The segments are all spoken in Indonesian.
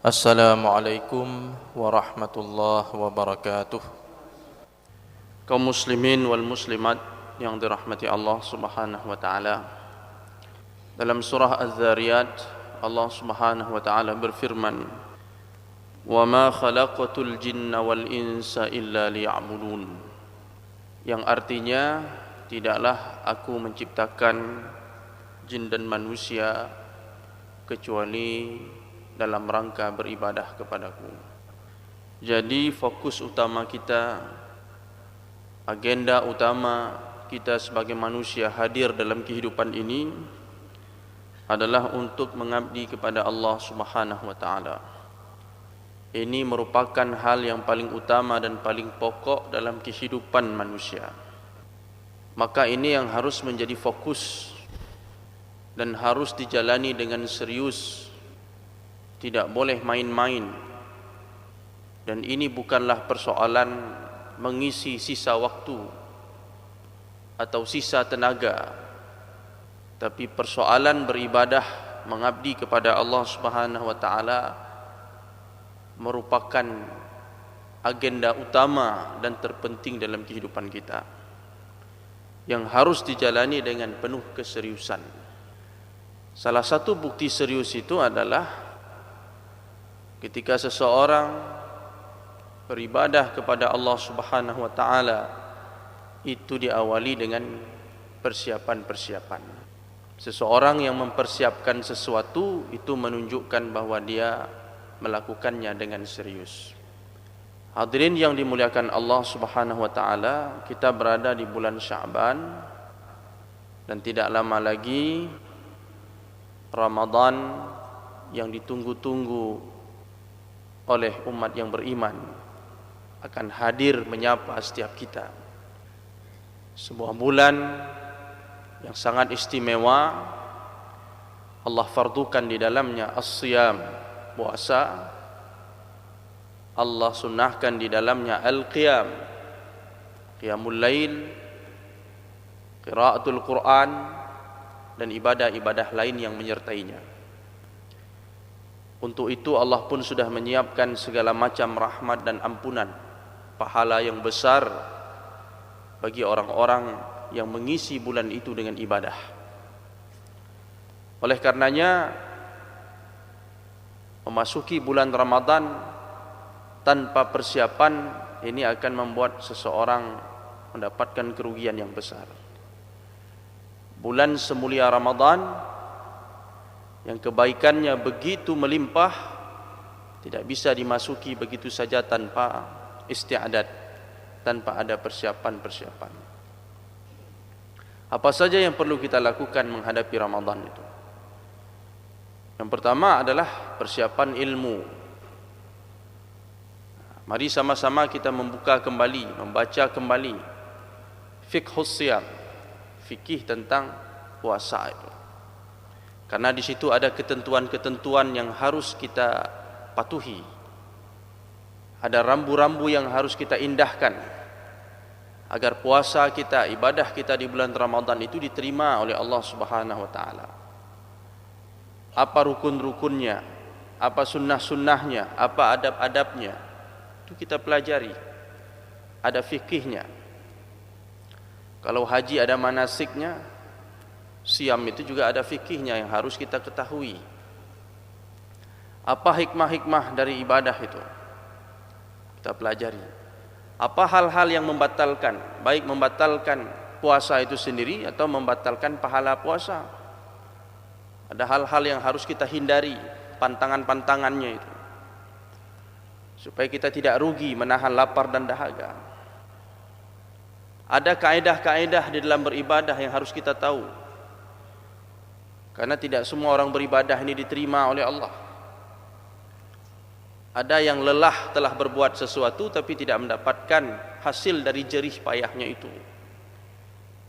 Assalamualaikum warahmatullahi wabarakatuh. Kaum muslimin wal muslimat yang dirahmati Allah Subhanahu wa taala. Dalam surah Az-Zariyat Allah Subhanahu wa taala berfirman, "Wa ma khalaqatul jinna wal insa illa liya'budun." Yang artinya, tidaklah aku menciptakan jin dan manusia kecuali dalam rangka beribadah kepadaku. Jadi fokus utama kita, agenda utama kita sebagai manusia hadir dalam kehidupan ini adalah untuk mengabdi kepada Allah Subhanahu wa taala. Ini merupakan hal yang paling utama dan paling pokok dalam kehidupan manusia. Maka ini yang harus menjadi fokus dan harus dijalani dengan serius. Tidak boleh main-main. Dan ini bukanlah persoalan mengisi sisa waktu atau sisa tenaga, tapi persoalan beribadah, mengabdi kepada Allah Subhanahu wa taala merupakan agenda utama dan terpenting dalam kehidupan kita, yang harus dijalani dengan penuh keseriusan. Salah satu bukti serius itu adalah ketika seseorang beribadah kepada Allah Subhanahu wa taala, itu diawali dengan persiapan-persiapan. Seseorang yang mempersiapkan sesuatu itu menunjukkan bahwa dia melakukannya dengan serius. Hadirin yang dimuliakan Allah Subhanahu wa taala, kita berada di bulan Sya'ban dan tidak lama lagi Ramadan yang ditunggu-tunggu oleh umat yang beriman akan hadir menyapa setiap kita. Sebuah bulan yang sangat istimewa. Allah fardukan di dalamnya as-siyam, puasa. Allah sunnahkan di dalamnya al-qiyam, qiyamul lail, qiraatul Quran, dan ibadah-ibadah lain yang menyertainya. Untuk itu Allah pun sudah menyiapkan segala macam rahmat dan ampunan, pahala yang besar bagi orang-orang yang mengisi bulan itu dengan ibadah. Oleh karenanya, memasuki bulan Ramadan tanpa persiapan ini akan membuat seseorang mendapatkan kerugian yang besar. Bulan semulia Ramadan yang kebaikannya begitu melimpah tidak bisa dimasuki begitu saja tanpa isti'adat, tanpa ada persiapan-persiapan. Apa saja yang perlu kita lakukan menghadapi Ramadan itu? Yang pertama adalah persiapan ilmu. Mari sama-sama kita membuka kembali, membaca kembali fiqhus siyam, fikih tentang puasa itu. Karena di situ ada ketentuan-ketentuan yang harus kita patuhi. Ada rambu-rambu yang harus kita indahkan agar puasa kita, ibadah kita di bulan Ramadan itu diterima oleh Allah Subhanahu wa taala. Apa rukun-rukunnya, apa sunnah-sunnahnya, apa adab-adabnya, itu kita pelajari. Ada fikihnya. Kalau haji ada manasiknya, siam itu juga ada fikihnya yang harus kita ketahui. Apa hikmah-hikmah dari ibadah itu? Kita pelajari. Apa hal-hal yang membatalkan, baik membatalkan puasa itu sendiri atau membatalkan pahala puasa. Ada hal-hal yang harus kita hindari, pantangan-pantangannya itu, supaya kita tidak rugi menahan lapar dan dahaga. Ada kaedah-kaedah di dalam beribadah yang harus kita tahu. Karena tidak semua orang beribadah ini diterima oleh Allah. Ada yang lelah telah berbuat sesuatu tapi tidak mendapatkan hasil dari jerih payahnya itu.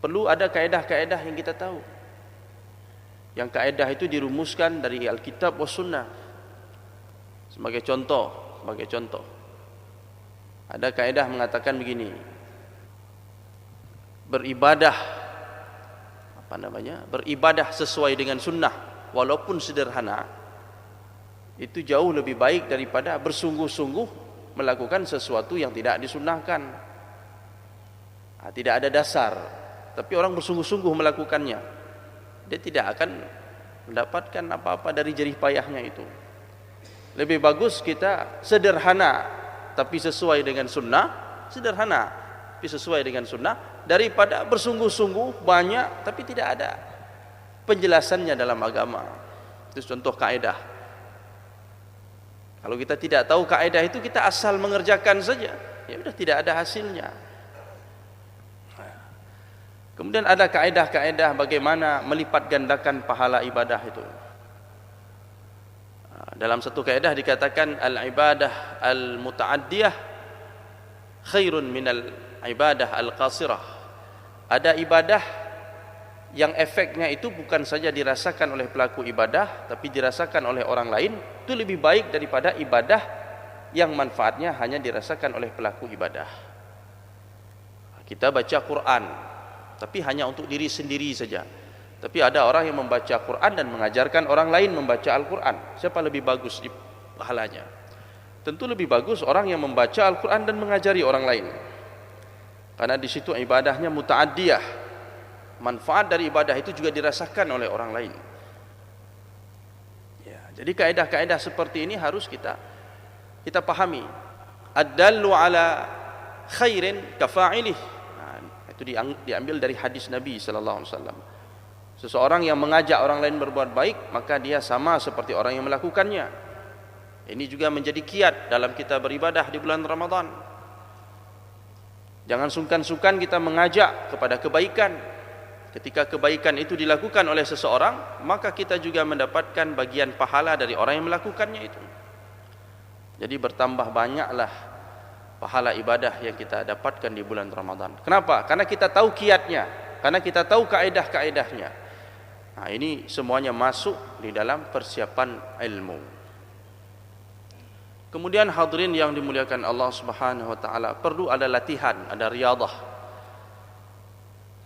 Perlu ada kaedah-kaedah yang kita tahu. Yang kaedah itu dirumuskan dari Alkitab was Sunnah. Sebagai contoh, ada kaedah mengatakan begini. Beribadah sesuai dengan sunnah walaupun sederhana itu jauh lebih baik daripada bersungguh-sungguh melakukan sesuatu yang tidak disunnahkan. Tidak ada dasar, tapi orang bersungguh-sungguh melakukannya, dia tidak akan mendapatkan apa-apa dari jerih payahnya itu. Lebih bagus kita sederhana tapi sesuai dengan sunnah, sederhana tapi sesuai dengan sunnah, daripada bersungguh-sungguh banyak tapi tidak ada penjelasannya dalam agama. Itu contoh kaidah. Kalau kita tidak tahu kaidah itu, kita asal mengerjakan saja, ya sudah tidak ada hasilnya. Kemudian ada kaidah-kaidah bagaimana melipat gandakan pahala ibadah itu. Dalam satu kaidah dikatakan al-ibadah al-muta'addiyah khairun minal ibadah al-qasirah. Ada ibadah yang efeknya itu bukan saja dirasakan oleh pelaku ibadah, tapi dirasakan oleh orang lain, itu lebih baik daripada ibadah yang manfaatnya hanya dirasakan oleh pelaku ibadah. Kita baca Quran tapi hanya untuk diri sendiri saja. Tapi ada orang yang membaca Quran dan mengajarkan orang lain membaca Al-Quran. Siapa lebih bagus di pahalanya? Tentu lebih bagus orang yang membaca Al-Quran dan mengajari orang lain, karena di situ ibadahnya muta'addiyah. Manfaat dari ibadah itu juga dirasakan oleh orang lain. Ya, jadi kaidah-kaidah seperti ini harus kita pahami. Ad-dallu ala khairin kafa'ilih. Itu diambil dari hadis Nabi sallallahu alaihi wasallam. Seseorang yang mengajak orang lain berbuat baik, maka dia sama seperti orang yang melakukannya. Ini juga menjadi kiat dalam kita beribadah di bulan Ramadan. Jangan sungkan-sungkan kita mengajak kepada kebaikan. Ketika kebaikan itu dilakukan oleh seseorang, maka kita juga mendapatkan bagian pahala dari orang yang melakukannya itu. Jadi bertambah banyaklah pahala ibadah yang kita dapatkan di bulan Ramadan. Kenapa? Karena kita tahu kiatnya, karena kita tahu kaedah-kaedahnya. Nah, ini semuanya masuk di dalam persiapan ilmu. Kemudian hadirin yang dimuliakan Allah Subhanahu wa taala, perlu ada latihan, ada riyadhah.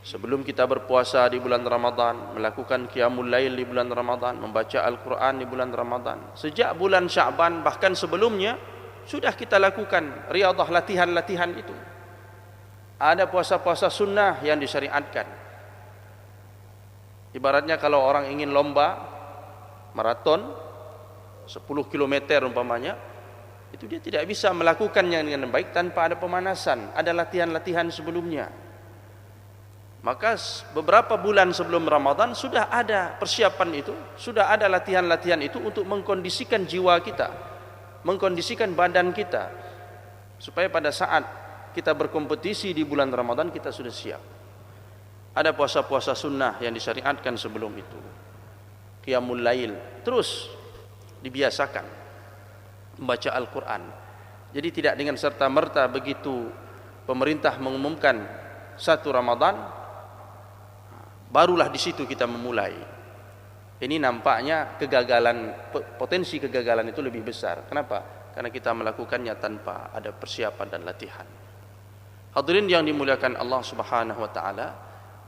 Sebelum kita berpuasa di bulan Ramadan, melakukan qiyamul lail di bulan Ramadan, membaca Al-Quran di bulan Ramadan, sejak bulan Sya'ban bahkan sebelumnya sudah kita lakukan riyadhah, latihan-latihan itu. Ada puasa-puasa sunnah yang disyariatkan. Ibaratnya kalau orang ingin lomba maraton 10 km umpamanya, itu dia tidak bisa melakukannya dengan baik tanpa ada pemanasan, ada latihan-latihan sebelumnya. Maka beberapa bulan sebelum Ramadan sudah ada persiapan itu, sudah ada latihan-latihan itu untuk mengkondisikan jiwa kita, mengkondisikan badan kita, supaya pada saat kita berkompetisi di bulan Ramadan kita sudah siap. Ada puasa-puasa sunnah yang disyariatkan sebelum itu, qiyamul lail, terus dibiasakan membaca Al-Quran. Jadi tidak dengan serta-merta begitu pemerintah mengumumkan 1 Ramadan barulah di situ kita memulai. Ini nampaknya kegagalan, potensi kegagalan itu lebih besar. Kenapa? Karena kita melakukannya tanpa ada persiapan dan latihan. Hadirin yang dimuliakan Allah Subhanahu wa taala,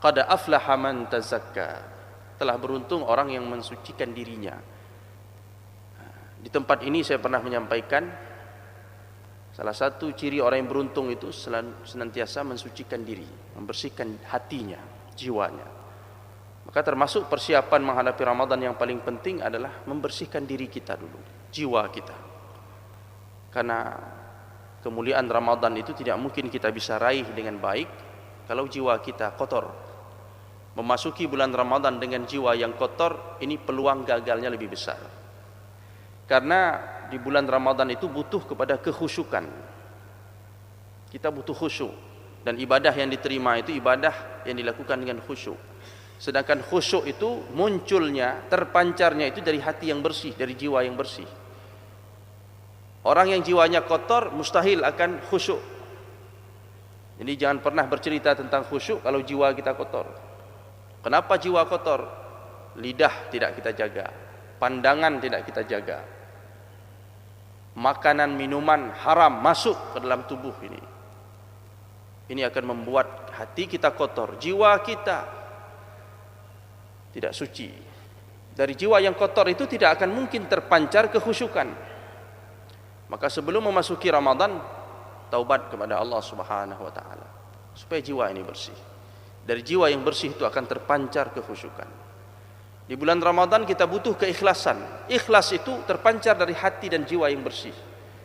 qad aflaha man tazakka. Telah beruntung orang yang mensucikan dirinya. Di tempat ini saya pernah menyampaikan, salah satu ciri orang yang beruntung itu senantiasa mensucikan diri, membersihkan hatinya, jiwanya. Maka termasuk persiapan menghadapi Ramadan yang paling penting adalah membersihkan diri kita dulu, jiwa kita. Karena kemuliaan Ramadan itu tidak mungkin kita bisa raih dengan baik kalau jiwa kita kotor. Memasuki bulan Ramadan dengan jiwa yang kotor, ini peluang gagalnya lebih besar. Karena di bulan Ramadan itu butuh kepada kekhusyukan. Kita butuh khusyuk, dan ibadah yang diterima itu ibadah yang dilakukan dengan khusyuk. Sedangkan khusyuk itu munculnya, terpancarnya itu dari hati yang bersih, dari jiwa yang bersih. Orang yang jiwanya kotor mustahil akan khusyuk. Jadi jangan pernah bercerita tentang khusyuk kalau jiwa kita kotor. Kenapa jiwa kotor? Lidah tidak kita jaga, pandangan tidak kita jaga, makanan minuman haram masuk ke dalam tubuh ini. Ini akan membuat hati kita kotor, jiwa kita tidak suci. Dari jiwa yang kotor itu tidak akan mungkin terpancar kekhusyukan. Maka sebelum memasuki Ramadan, taubat kepada Allah Subhanahu wa taala supaya jiwa ini bersih. Dari jiwa yang bersih itu akan terpancar kekhusyukan. Di bulan Ramadan kita butuh keikhlasan. Ikhlas itu terpancar dari hati dan jiwa yang bersih.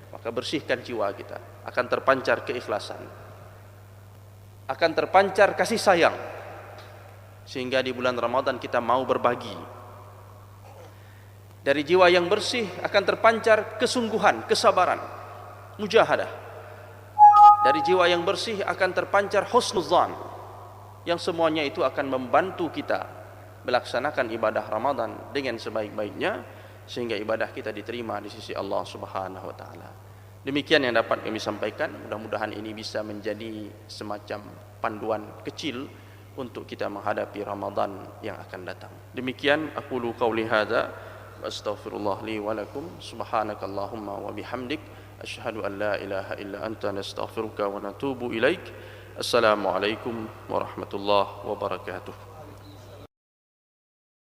Maka bersihkan jiwa kita, akan terpancar keikhlasan. Akan terpancar kasih sayang. Sehingga di bulan Ramadan kita mau berbagi. Dari jiwa yang bersih akan terpancar kesungguhan, kesabaran, mujahadah. Dari jiwa yang bersih akan terpancar husnuzan, yang semuanya itu akan membantu kita melaksanakan ibadah Ramadan dengan sebaik-baiknya, sehingga ibadah kita diterima di sisi Allah Subhanahu wa taala. Demikian yang dapat kami sampaikan. Mudah-mudahan ini bisa menjadi semacam panduan kecil untuk kita menghadapi Ramadan yang akan datang. Demikian aqulu qauli hadza wa astaghfirullah li wa lakum. Subhanakallahumma wa bihamdik asyhadu an la ilaha illa anta nastaghfiruka wa natubu ilaik. Assalamualaikum warahmatullahi wabarakatuh.